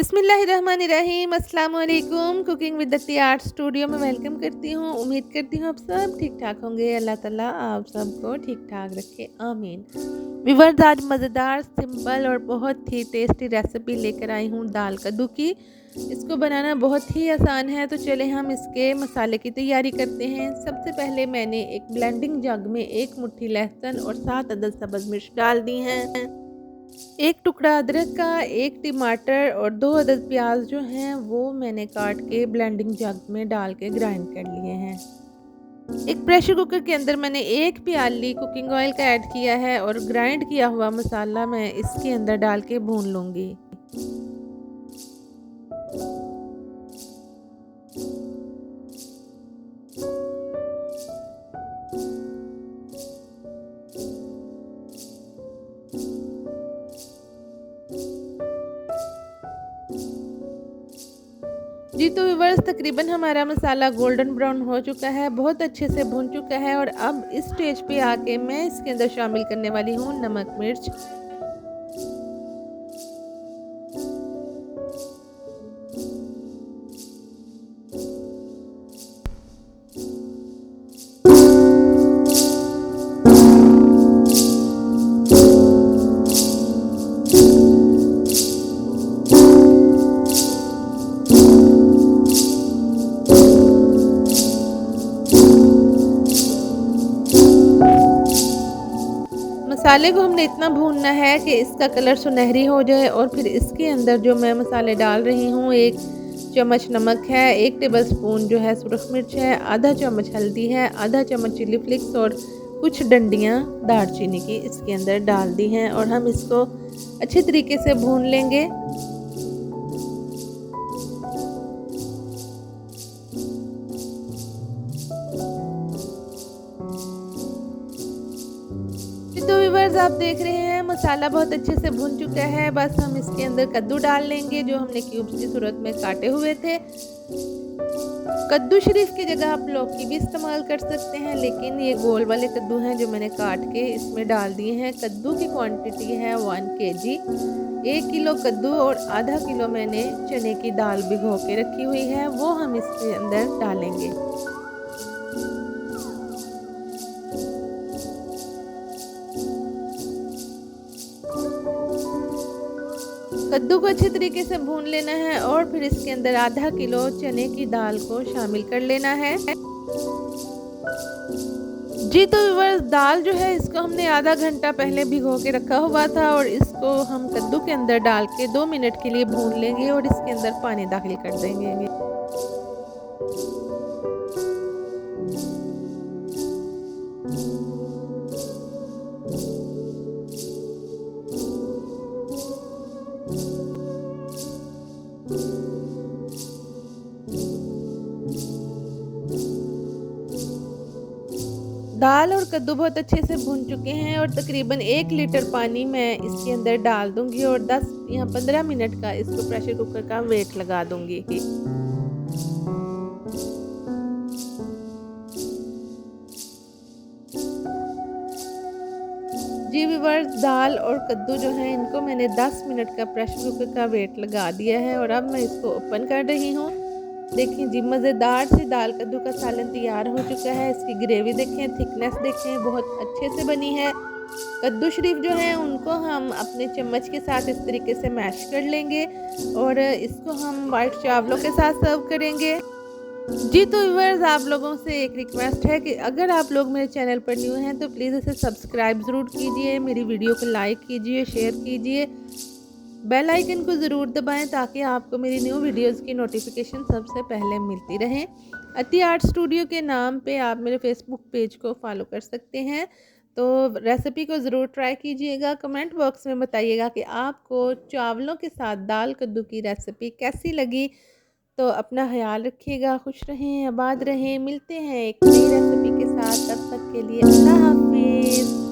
बिस्मिल्लाहिर्रहमानिर्रहीम अस्सलाम वालेकुम। Cooking with the art studio में वेलकम करती हूँ। उम्मीद करती हूँ आप सब ठीक ठाक होंगे। अल्लाह ताला आप सबको ठीक ठाक रखे, आमीन। विवर्स, आज मज़ेदार, सिंपल और बहुत ही टेस्टी रेसिपी लेकर आई हूँ दाल कद्दू की। इसको बनाना बहुत ही आसान है, तो चले हम इसके मसाले की तैयारी करते हैं। सबसे पहले मैंने एक ब्लेंडिंग जग में 1 मुट्ठी लहसुन और 7 अदद सब्ज़ मिर्च डाल दी हैं। 1 टुकड़ा अदरक का, 1 टमाटर और 2 अदद प्याज जो हैं वो मैंने काट के ब्लेंडिंग जग में डाल के ग्राइंड कर लिए हैं। एक प्रेशर कुकर के अंदर मैंने 1 प्याली कुकिंग ऑयल का ऐड किया है और ग्राइंड किया हुआ मसाला मैं इसके अंदर डाल के भून लूँगी। जी, तो व्यूअर्स, तकरीबन हमारा मसाला गोल्डन ब्राउन हो चुका है, बहुत अच्छे से भुन चुका है। और अब इस स्टेज पे आके मैं इसके अंदर शामिल करने वाली हूँ नमक मिर्च। मसाले को हमने इतना भूनना है कि इसका कलर सुनहरी हो जाए। और फिर इसके अंदर जो मैं मसाले डाल रही हूँ, 1 चम्मच नमक है, 1 टेबलस्पून जो है सुरख मिर्च है, आधा चम्मच हल्दी है, आधा चम्मच चिली फ्लेक्स और कुछ डंडियाँ दालचीनी की इसके अंदर डाल दी हैं। और हम इसको अच्छे तरीके से भून लेंगे। तो व्यूअर्स, आप देख रहे हैं मसाला बहुत अच्छे से भुन चुका है। बस हम इसके अंदर कद्दू डाल लेंगे जो हमने क्यूब्स की सूरत में काटे हुए थे। कद्दू शरीफ की जगह आप लौकी भी इस्तेमाल कर सकते हैं, लेकिन ये गोल वाले कद्दू हैं जो मैंने काट के इसमें डाल दिए हैं। कद्दू की क्वांटिटी है 1 kg। 1 किलो कद्दू और आधा किलो मैंने चने की दाल भिगो के रखी हुई है, वो हम इसके अंदर डालेंगे। कद्दू को अच्छे तरीके से भून लेना है और फिर इसके अंदर आधा किलो चने की दाल को शामिल कर लेना है। जी, तो व्यूअर्स, दाल जो है इसको हमने आधा घंटा पहले भिगो के रखा हुआ था और इसको हम कद्दू के अंदर डाल के 2 मिनट के लिए भून लेंगे और इसके अंदर पानी दाखिल कर देंगे। दाल और कद्दू बहुत अच्छे से भुन चुके हैं और तकरीबन 1 लीटर पानी मैं इसके अंदर डाल दूंगी और 10 या 15 मिनट का इसको प्रेशर कुकर का वेट लगा दूंगी। जी व्यूअर्स, दाल और कद्दू जो है इनको मैंने 10 मिनट का प्रेशर कुकर का वेट लगा दिया है और अब मैं इसको ओपन कर रही हूँ। देखिए जी, मज़ेदार सी दाल कद्दू का सालन तैयार हो चुका है। इसकी ग्रेवी देखें, थिकनेस देखें, बहुत अच्छे से बनी है। कद्दू शरीफ जो है उनको हम अपने चम्मच के साथ इस तरीके से मैश कर लेंगे और इसको हम वाइट चावलों के साथ सर्व करेंगे। जी, तो व्यूअर्स, आप लोगों से एक रिक्वेस्ट है कि अगर आप लोग मेरे चैनल पर न्यू हैं तो प्लीज़ इसे सब्सक्राइब ज़रूर कीजिए, मेरी वीडियो को लाइक कीजिए, शेयर कीजिए, बेल आइकन को ज़रूर दबाएं ताकि आपको मेरी न्यू वीडियोस की नोटिफिकेशन सबसे पहले मिलती रहे। अति आर्ट स्टूडियो के नाम पे आप मेरे फेसबुक पेज को फॉलो कर सकते हैं। तो रेसिपी को ज़रूर ट्राई कीजिएगा। कमेंट बॉक्स में बताइएगा कि आपको चावलों के साथ दाल कद्दू की रेसिपी कैसी लगी। तो अपना ख्याल रखिएगा, खुश रहें, आबाद रहें। मिलते हैं एक नई रेसिपी के साथ, तब तक के लिए अल्लाह हाफिज़।